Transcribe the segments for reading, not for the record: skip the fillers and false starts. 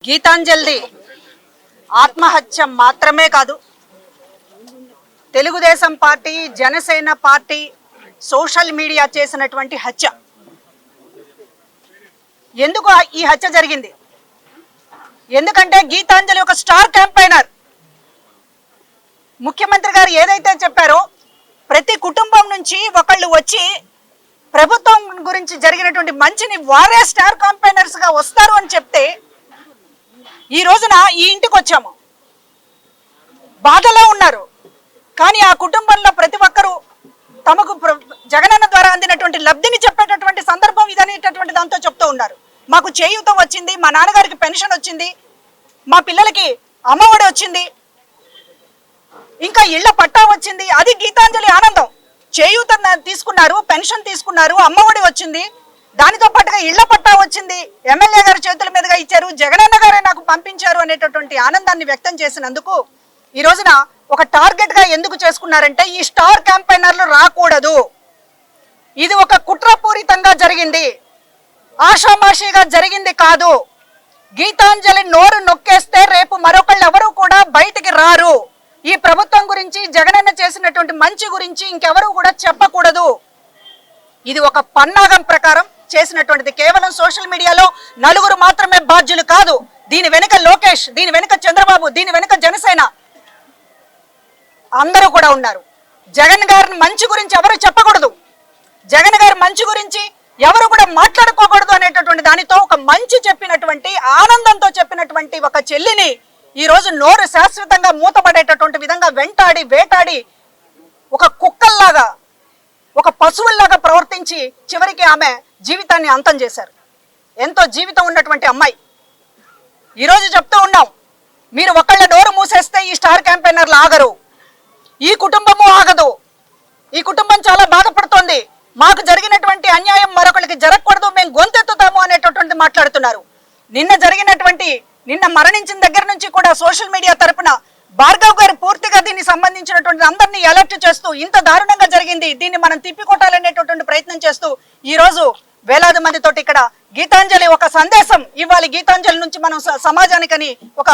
గీతాంజలి ఆత్మహత్య మాత్రమే కాదు, Telugu Desam party, Janasena party social media చేసినటువంటి హత్య. ఎందుకు ఈ హత్య జరిగింది? ఎందుకంటే గీతాంజలి ఒక స్టార్ క్యాంపెయినర్. ముఖ్యమంత్రి గారు ఏదైతే చెప్పారో, ప్రతి కుటుంబం నుంచి ఒకళ్ళు వచ్చి ప్రభుత్వం గురించి జరిగినటువంటి మంచిని వారే స్టార్ క్యాంపెయినర్స్ గా వస్తారు అని చెప్తే, ఈ రోజున ఈ ఇంటికి వచ్చాము. బాధలో ఉన్నారు, కానీ ఆ కుటుంబంలో ప్రతి ఒక్కరూ తమకు జగనన్న ద్వారా అందినటువంటి లబ్ధిని చెప్పేటటువంటి సందర్భం ఇదనేటటువంటి దాంతో చెప్తూ ఉన్నారు. మాకు చేయూత వచ్చింది, మా నాన్నగారికి పెన్షన్ వచ్చింది, మా పిల్లలకి అమ్మఒడి వచ్చింది, ఇంకా ఇళ్ల పట్టా వచ్చింది. అది గీతాంజలి ఆనందం. చేయూత తీసుకున్నారు, పెన్షన్ తీసుకున్నారు, అమ్మఒడి వచ్చింది, దానితో పాటుగా ఇళ్ల పట్టా వచ్చింది, ఎమ్మెల్యే గారి చేతుల మీదుగా ఇచ్చారు, జగనన్న గారే నాకు పంపించారు అనేటటువంటి ఆనందాన్ని వ్యక్తం చేసినందుకు ఈ రోజున ఒక టార్గెట్ గా ఎందుకు చేసుకున్నారంటే, ఈ స్టార్ క్యాంపెయినర్లు రాకూడదు, ఇది ఒక కుట్రపూరితంగా జరిగింది, ఆషామాషిగా జరిగింది కాదు. గీతాంజలి నోరు నొక్కేస్తే రేపు మరొకళ్ళు ఎవరు కూడా బయటికి రారు. ఈ ప్రభుత్వం గురించి, జగనన్న చేసినటువంటి మంచి గురించి ఇంకెవరు కూడా చెప్పకూడదు. ఇది ఒక పన్నాగం ప్రకారం చేసినటువంటిది. కేవలం సోషల్ మీడియాలో నలుగురు మాత్రమే బాధ్యులు కాదు. దీని వెనుక లోకేష్, దీని వెనుక చంద్రబాబు, దీని వెనుక జనసేన అందరూ కూడా ఉన్నారు. జగన్ గారి మంచి గురించి ఎవరు చెప్పకూడదు, జగన్ గారి మంచి గురించి ఎవరు కూడా మాట్లాడుకోకూడదు అనేటటువంటి దానితో ఒక మంచి చెప్పినటువంటి, ఆనందంతో చెప్పినటువంటి ఒక చెల్లిని ఈ రోజు నోరు శాశ్వతంగా మూతపడేటటువంటి విధంగా వెంటాడి వేటాడి ఒక కుక్కల్లాగా, ఒక పశువుల్లాగా ప్రవర్తించి చివరికి ఆమె జీవితాన్ని అంతం చేశారు. ఎంతో జీవితం ఉన్నటువంటి అమ్మాయి. ఈరోజు చెప్తూ ఉన్నాం, మీరు ఒకళ్ళ నోరు మూసేస్తే ఈ స్టార్ క్యాంపెయినర్లు ఆగరు, ఈ కుటుంబము ఆగదు, ఈ కుటుంబం చాలా బాధపడుతోంది, మాకు జరిగినటువంటి అన్యాయం మరొకరికి జరగకూడదు, మేము గొంతెత్తుతాము అనేటటువంటి మాట్లాడుతున్నారు. నిన్న మరణించిన దగ్గర నుంచి కూడా సోషల్ మీడియా తరపున భార్గవ్ గారు పూర్తిగా దీనికి సంబంధించినటువంటి అందరినీ అలర్ట్ చేస్తూ, ఇంత దారుణంగా జరిగింది, దీన్ని మనం తిప్పికొట్టాలనేటటువంటి ప్రయత్నం చేస్తూ ఈ రోజు వేలాది మందితోటి ఇక్కడ గీతాంజలి ఒక సందేశం ఇవ్వాలి, గీతాంజలి నుంచి మనం సమాజానికని ఒక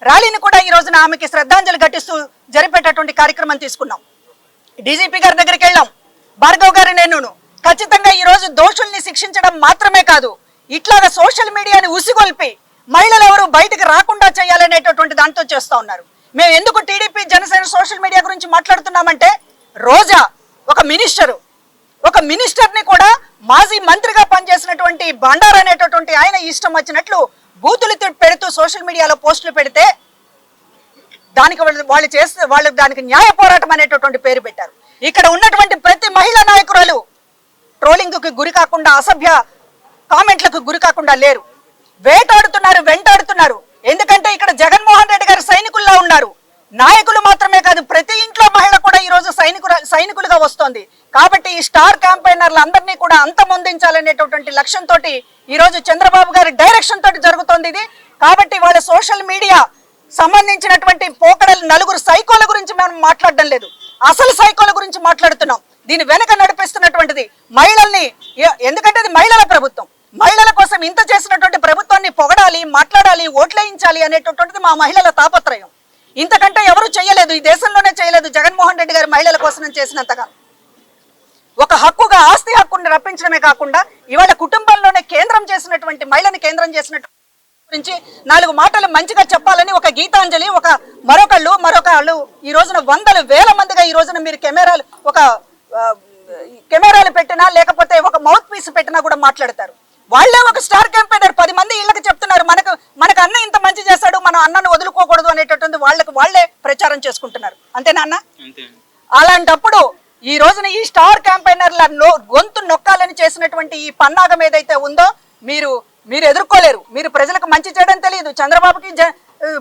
ర్యాలీని కూడా ఈ రోజున ఆమెకి శ్రద్ధాంజలి ఘటిస్తూ జరిపేటటువంటి కార్యక్రమం తీసుకున్నాం. డీజీపీ గారి దగ్గరికి వెళ్ళాం, భార్గవ్ గారు నేను ఖచ్చితంగా ఈ రోజు దోషుల్ని శిక్షించడం మాత్రమే కాదు, ఇట్లాగా సోషల్ మీడియాని ఉసిగొల్పి మహిళలు ఎవరు బయటకు రాకుండా చేయాలనేటటువంటి దాంతో చేస్తూ ఉన్నారు. మేము ఎందుకు టీడీపీ, జనసేన సోషల్ మీడియా గురించి మాట్లాడుతున్నామంటే, రోజా ఒక మినిస్టర్ని కూడా మాజీ మంత్రిగా పనిచేసినటువంటి బండారు అనేటటువంటి ఆయన ఇష్టం వచ్చినట్లు బూతులు పెడుతూ సోషల్ మీడియాలో పోస్టులు పెడితే దానికి వాళ్ళు దానికి న్యాయ పోరాటం అనేటటువంటి పేరు పెట్టారు. ఇక్కడ ఉన్నటువంటి ప్రతి మహిళా నాయకురాలు ట్రోలింగ్కి గురి కాకుండా, అసభ్య కామెంట్లకు గురి కాకుండా లేరు, వెంటాడుతున్నారు. ఎందుకంటే ఇక్కడ జగన్మోహన్ రెడ్డి గారు సైనికుల్లా ఉన్నారు. నాయకులు మాత్రమే కాదు, ప్రతి ఇంట్లో మహిళ కూడా ఈ రోజు సైనికులుగా వస్తోంది. కాబట్టి ఈ స్టార్ క్యాంపెయినర్లు అందరినీ కూడా అంతమొందించాలనేటటువంటి లక్ష్యంతో ఈ రోజు చంద్రబాబు గారి డైరెక్షన్ తోటి జరుగుతోంది ఇది. కాబట్టి వాళ్ళ సోషల్ మీడియా సంబంధించినటువంటి పోకడలు, నలుగురు సైకోల గురించి మనం మాట్లాడడం లేదు, అసలు సైకోల గురించి మాట్లాడుతున్నాం. దీని వెనక నడిపిస్తున్నటువంటిది మహిళల్ని. ఎందుకంటే అది మహిళల ప్రభుత్వం, మహిళల కోసం ఇంత చేసినటువంటి ప్రభుత్వాన్ని పొగడాలి, మాట్లాడాలి, ఓట్లేయించాలి అనేటటువంటిది మా మహిళల తాపత్రయం. ఇంతకంటే ఎవరు చేయలేదు, ఈ దేశంలోనే చేయలేదు జగన్మోహన్ రెడ్డి గారు మహిళల కోసం చేసినంతగా. ఒక హక్కుగా ఆస్తి హక్కుని రప్పించడమే కాకుండా ఇవాళ కుటుంబంలోనే కేంద్రం చేసినటువంటి, మహిళని కేంద్రం చేసినటువంటి గురించి 4 మాటలు మంచిగా చెప్పాలని ఒక గీతాంజలి, మరొకళ్ళు ఈ రోజున వందల వేల మందిగా ఈ రోజున మీరు కెమెరాలు పెట్టినా లేకపోతే ఒక మౌత్ పీస్ పెట్టినా కూడా మాట్లాడతారు. వాళ్ళే ఒక స్టార్ క్యాంపెయినర్ 10 మంది ఇళ్ళకి చెప్తున్నారు, మనకు అన్న ఇంత మంచి చేశాడు, మనం అన్నను వదులుకోకూడదు అనేటటువంటి వాళ్ళే ప్రచారం చేసుకుంటున్నారు. అంతేనా అన్న? అలాంటప్పుడు ఈ రోజున ఈ స్టార్ క్యాంపెయినర్ల గొంతు నొక్కాలని చేసినటువంటి ఈ పన్నాగం ఏదైతే ఉందో మీరు ఎదుర్కోలేరు. మీరు ప్రజలకు మంచి చేయడం తెలియదు, చంద్రబాబుకి,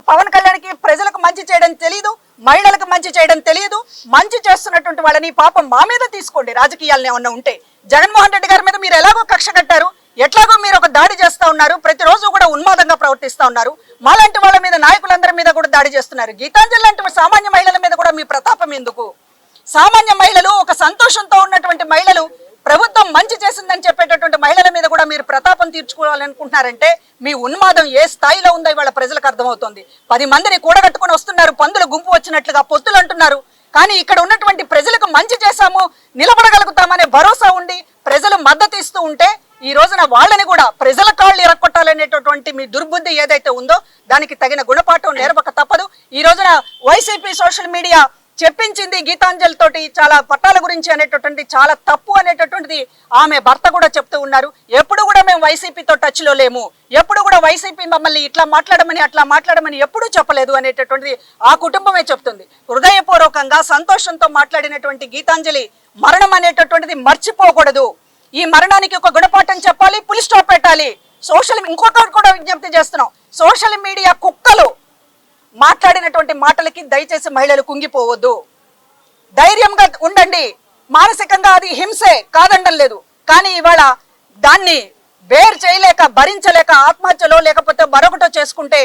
పవన్ కళ్యాణ్కి ప్రజలకు మంచి చేయడం తెలియదు, మహిళలకు మంచి చేయడం తెలియదు. మంచి చేస్తున్నటువంటి వాళ్ళని పాపం మా మీద తీసుకోండి, రాజకీయాలను ఏమన్నా ఉంటే. జగన్మోహన్ రెడ్డి గారి మీద మీరు ఎలాగో కక్ష కట్టారు, ఎట్లాగో మీరు ఒక దాడి చేస్తూ ఉన్నారు, ప్రతిరోజు కూడా ఉన్మాదంగా ప్రవర్తిస్తూ ఉన్నారు. మాలాంటి వాళ్ళ మీద, నాయకులందరి మీద కూడా దాడి చేస్తున్నారు. గీతాంజలి లాంటి సామాన్య మహిళల మీద కూడా మీ ప్రతాపం ఎందుకు? సామాన్య మహిళలు, ఒక సంతోషంతో ఉన్నటువంటి మహిళలు ప్రభుత్వం మంచి చేసిందని చెప్పేటటువంటి మహిళల మీద కూడా మీరు ప్రతాపం తీర్చుకోవాలనుకుంటున్నారంటే మీ ఉన్మాదం ఏ స్థాయిలో ఉందో ఇవాళ ప్రజలకు అర్థమవుతోంది. 10 మందిని కూడగట్టుకుని వస్తున్నారు, పందుల గుంపు వచ్చినట్లుగా పొత్తులు అంటున్నారు. కానీ ఇక్కడ ఉన్నటువంటి ప్రజలకు మంచి చేశాము, నిలబడగలుగుతామనే భరోసా ఉండి ప్రజలు మద్దతు ఇస్తూ ఉంటే ఈ రోజున వాళ్ళని కూడా ప్రజల కాళ్ళు ఎరక్కొట్టాలనేటటువంటి మీ దుర్బుద్ధి ఏదైతే ఉందో దానికి తగిన గుణపాఠం నేర్పక తప్పదు. ఈ రోజున వైసీపీ సోషల్ మీడియా చెప్పించింది గీతాంజలి తోటి చాలా పట్టాల గురించి అనేటటువంటి చాలా తప్పు అనేటటువంటిది ఆమె భర్త కూడా చెప్తూ ఉన్నారు. ఎప్పుడు కూడా మేము వైసీపీతో టచ్ లో లేము, ఎప్పుడు కూడా వైసీపీ మమ్మల్ని ఇట్లా మాట్లాడమని అట్లా మాట్లాడమని ఎప్పుడూ చెప్పలేదు అనేటటువంటిది ఆ కుటుంబమే చెప్తుంది. హృదయపూర్వకంగా సంతోషంతో మాట్లాడినటువంటి గీతాంజలి మరణం అనేటటువంటిది మర్చిపోకూడదు. ఈ మరణానికి ఒక గుణపాఠం చెప్పాలి, పులి స్టాప్ పెట్టాలి. ఇంకొకటి కూడా విజ్ఞప్తి చేస్తున్నాం, సోషల్ మీడియా కుక్కలు మాట్లాడినటువంటి మాటలకి దయచేసి మహిళలు కుంగిపోవద్దు, ధైర్యంగా ఉండండి. మానసికంగా అది హింసే కాదండం లేదు, కానీ ఇవాళ దాన్ని బేర్ చేయలేక భరించలేక ఆత్మహత్యలో లేకపోతే మరొకటో చేసుకుంటే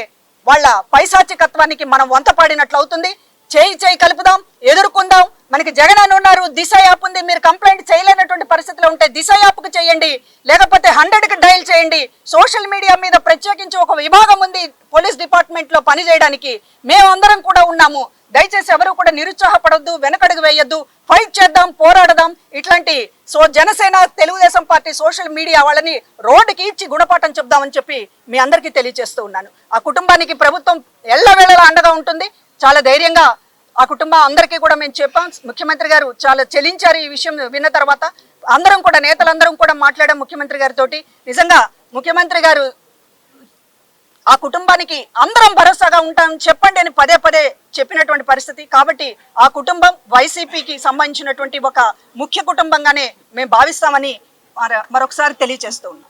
వాళ్ళ పైశాచికత్వానికి మనం వంత పాడినట్లు అవుతుంది. చేయి కలుపుదాం, ఎదుర్కొందాం. మనకి జగన్ అని ఉన్నారు, దిశ యాప్ ఉంది. మీరు కంప్లైంట్ చేయలేనటువంటి పరిస్థితిలో ఉంటే దిశ యాప్కు చేయండి, లేకపోతే 100కి డయల్ చేయండి. సోషల్ మీడియా మీద ప్రత్యేకించి ఒక విభాగం ఉంది పోలీస్ డిపార్ట్మెంట్ లో పనిచేయడానికి. మేమందరం కూడా ఉన్నాము. దయచేసి ఎవరు కూడా నిరుత్సాహపడొద్దు, వెనకడుగు వేయొద్దు, ఫైట్ చేద్దాం, పోరాడదాం. ఇట్లాంటి Janasena Telugu Desam party social media వాళ్ళని రోడ్డుకి ఇచ్చి గుణపాఠం చెప్దామని చెప్పి మీ అందరికీ తెలియజేస్తూ ఉన్నాను. ఆ కుటుంబానికి ప్రభుత్వం ఎల్లవేళలా అండగా ఉంటుంది. చాలా ధైర్యంగా ఆ కుటుంబం అందరికీ కూడా మేము చెప్పాం. ముఖ్యమంత్రి గారు చాలా చెలించారు ఈ విషయం విన్న తర్వాత. అందరం కూడా నేతలందరం కూడా మాట్లాడాం ముఖ్యమంత్రి గారితో. నిజంగా ముఖ్యమంత్రి గారు ఆ కుటుంబానికి అందరం భరోసాగా ఉంటాం చెప్పండి అని పదే చెప్పినటువంటి పరిస్థితి. కాబట్టి ఆ కుటుంబం వైసీపీకి సంబంధించినటువంటి ఒక ముఖ్య కుటుంబంగానే మేము భావిస్తామని మరొకసారి తెలియజేస్తూ ఉన్నాం.